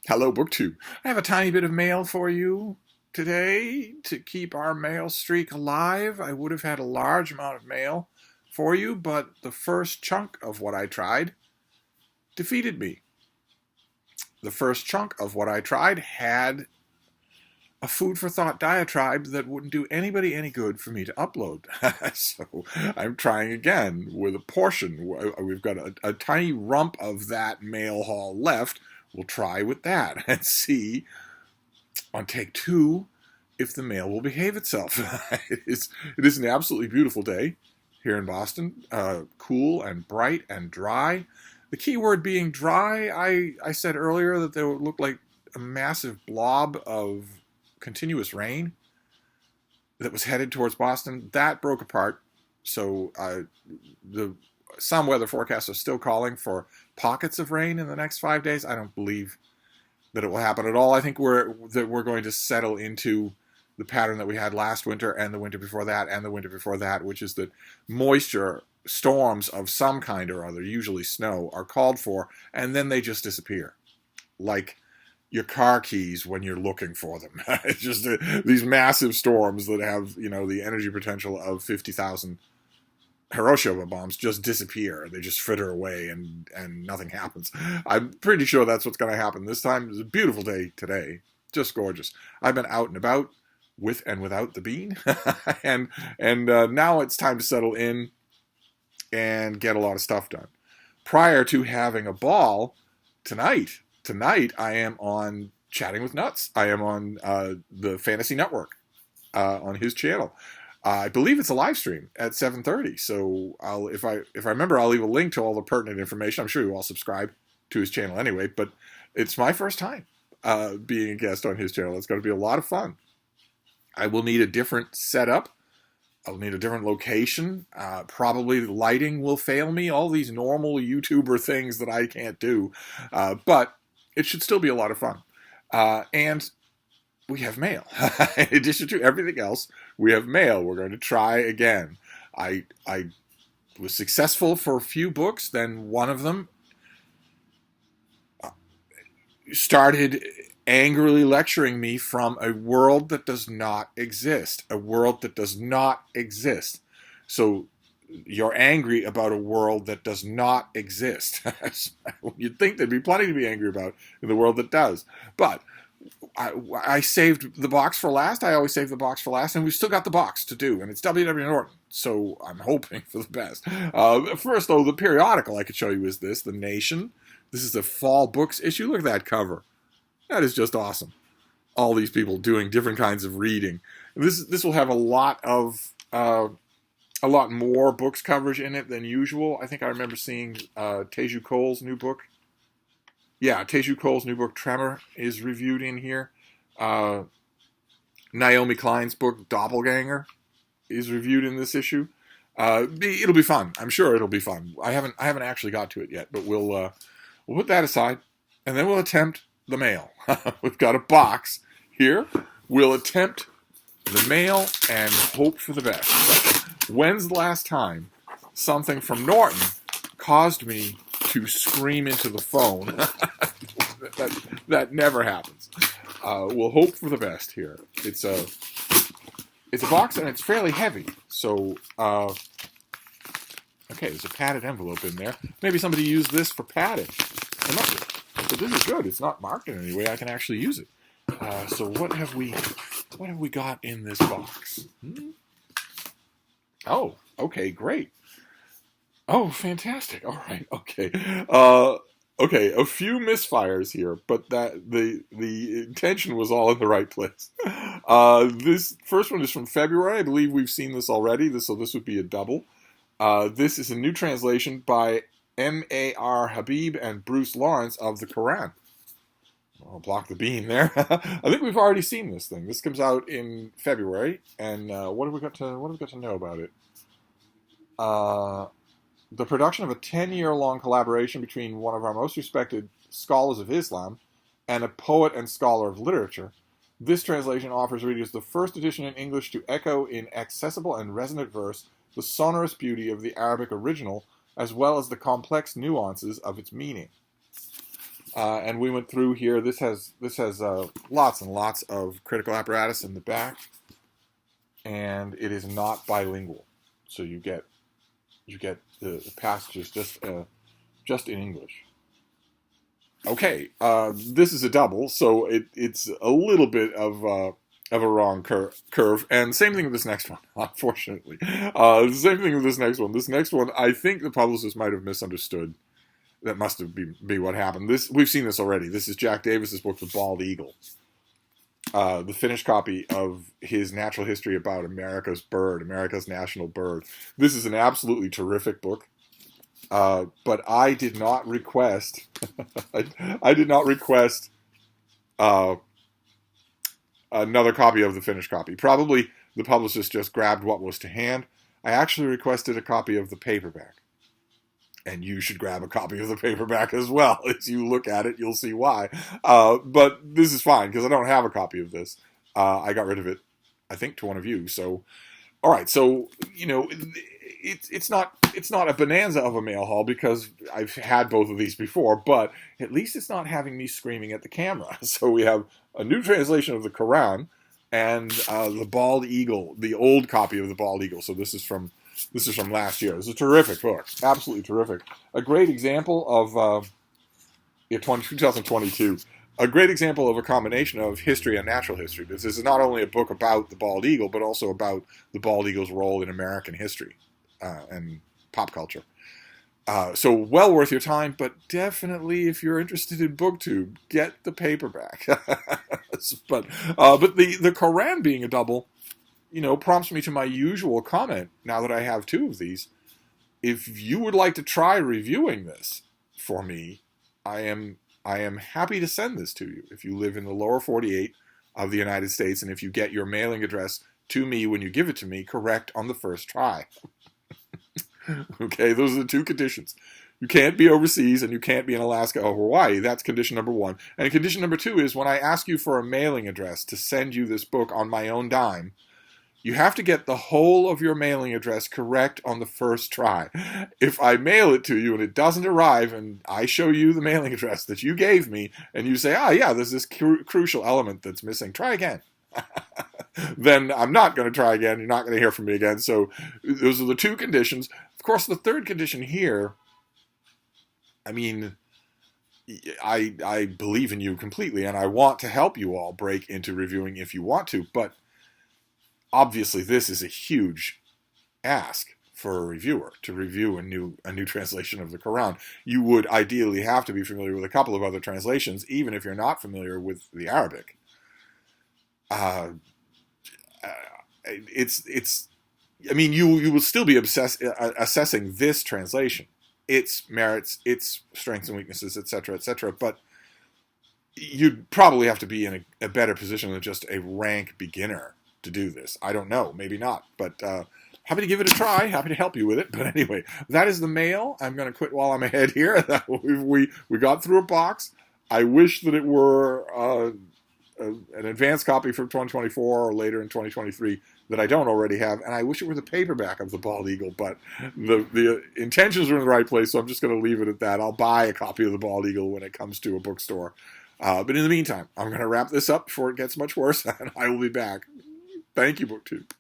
Hello, BookTube. I have a tiny bit of mail for you today to keep our mail streak alive. I would have had a large amount of mail for you, but the first chunk of what I tried defeated me. The first chunk of what I tried had a food for thought diatribe that wouldn't do anybody any good for me to upload. So I'm trying again with a portion. We've got a tiny rump of that mail haul left. We'll try with that and see on take two if the mail will behave itself. It is an absolutely beautiful day here in Boston, cool and bright and dry. The key word being dry. I said earlier that there would look like a massive blob of continuous rain that was headed towards Boston. That broke apart. So some weather forecasts are still calling for pockets of rain in the next 5 days. I don't believe that it will happen at all. I think we're going to settle into the pattern that we had last winter and the winter before that and the winter before that, which is that moisture storms of some kind or other, usually snow, are called for, and then they just disappear, like your car keys when you're looking for them. It's just these massive storms that have the energy potential of 50,000 Hiroshima bombs just disappear. They just fritter away and nothing happens. I'm pretty sure that's what's going to happen this time. It's a beautiful day today. Just gorgeous. I've been out and about with and without the bean. and now it's time to settle in and get a lot of stuff done. Prior to having a ball tonight I am on Chatting with Nuts. I am on the Fantasy Network on his channel. I believe it's a live stream at 7:30. So if I remember, I'll leave a link to all the pertinent information. I'm sure you all subscribe to his channel anyway. But it's my first time being a guest on his channel. It's going to be a lot of fun. I will need a different setup. I'll need a different location. Probably the lighting will fail me. All these normal YouTuber things that I can't do. But it should still be a lot of fun. And we have mail. In addition to everything else, we have mail. We're going to try again. I was successful for a few books. Then one of them started angrily lecturing me from a world that does not exist. A world that does not exist. So you're angry about a world that does not exist. You'd think there'd be plenty to be angry about in the world that does. But I saved the box for last. I always save the box for last, and we've still got the box to do, and it's W.W. Norton, so I'm hoping for the best. First, though, the periodical I could show you is this, The Nation. This is a fall books issue. Look at that cover. That is just awesome. All these people doing different kinds of reading. This will have a lot more books coverage in it than usual. I think I remember seeing Teju Cole's new book. Yeah, Teju Cole's new book, Tremor, is reviewed in here. Naomi Klein's book, Doppelganger, is reviewed in this issue. It'll be fun. I'm sure it'll be fun. I haven't actually got to it yet, but we'll put that aside, and then we'll attempt the mail. We've got a box here. We'll attempt the mail and hope for the best. When's the last time something from Norton caused me to scream into the phone? that never happens. We'll hope for the best here. It's a box and it's fairly heavy. So okay, there's a padded envelope in there. Maybe somebody used this for padding. But this is good. It's not marked in any way. I can actually use it. So what have we got in this box? Oh, okay, great. Oh, fantastic. All right, okay. Okay, a few misfires here, but that the intention was all in the right place. This first one is from February. I believe we've seen this already, so this would be a double. This is a new translation by M.A.R. Habib and Bruce Lawrence of the Quran. I'll block the bean there. I think we've already seen this thing. This comes out in February, and what have we got to know about it? The production of a 10-year-long collaboration between one of our most respected scholars of Islam and a poet and scholar of literature. This translation offers readers the first edition in English to echo in accessible and resonant verse the sonorous beauty of the Arabic original, as well as the complex nuances of its meaning. And we went through here. This has lots and lots of critical apparatus in the back, and it is not bilingual, so you get the passages just in English. Okay, this is a double, so it's a little bit of a wrong curve, and same thing with this next one. Unfortunately, same thing with this next one. This next one, I think the publicist might have misunderstood. That must have be what happened. We've seen this already. This is Jack Davis's book, The Bald Eagle, the finished copy of his natural history about America's bird, America's national bird. This is an absolutely terrific book. But I did not request. I did not request another copy of the finished copy. Probably the publicist just grabbed what was to hand. I actually requested a copy of the paperback. And you should grab a copy of the paperback as well. As you look at it, you'll see why. But this is fine, because I don't have a copy of this. I got rid of it, I think, to one of you. So, all right. So, it's not a bonanza of a mail haul, because I've had both of these before, but at least it's not having me screaming at the camera. So we have a new translation of the Quran and the Bald Eagle, the old copy of the Bald Eagle. So this is from last year. It's a terrific book, absolutely terrific. A great example of 2022. A great example of a combination of history and natural history. This is not only a book about the bald eagle, but also about the bald eagle's role in American history and pop culture. So well worth your time, but definitely if you're interested in BookTube, get the paperback. but the Quran being a double, prompts me to my usual comment, now that I have two of these. If you would like to try reviewing this for me, I am happy to send this to you. If you live in the lower 48 of the United States, and if you get your mailing address to me when you give it to me correct on the first try. Okay, those are the two conditions. You can't be overseas, and you can't be in Alaska or Hawaii. That's condition number one. And condition number two is when I ask you for a mailing address to send you this book on my own dime, you have to get the whole of your mailing address correct on the first try. If I mail it to you and it doesn't arrive, and I show you the mailing address that you gave me, and you say, yeah, there's this crucial element that's missing, try again. Then I'm not going to try again. You're not going to hear from me again. So those are the two conditions. Of course, the third condition here, I believe in you completely, and I want to help you all break into reviewing if you want to, but obviously, this is a huge ask for a reviewer to review a new translation of the Quran. You would ideally have to be familiar with a couple of other translations, even if you're not familiar with the Arabic. You will still be assessing this translation, its merits, its strengths and weaknesses, etc., but you'd probably have to be in a better position than just a rank beginner to do this. I don't know, maybe not, but happy to give it a try, happy to help you with it. But anyway, that is the mail. I'm going to quit while I'm ahead here. we got through a box. I wish that it were an advanced copy from 2024 or later in 2023 that I don't already have, and I wish it were the paperback of the Bald Eagle, but the intentions are in the right place, so I'm just going to leave it at that. I'll buy a copy of the Bald Eagle when it comes to a bookstore. But in the meantime, I'm going to wrap this up before it gets much worse, and I will be back. Thank you, BookTube.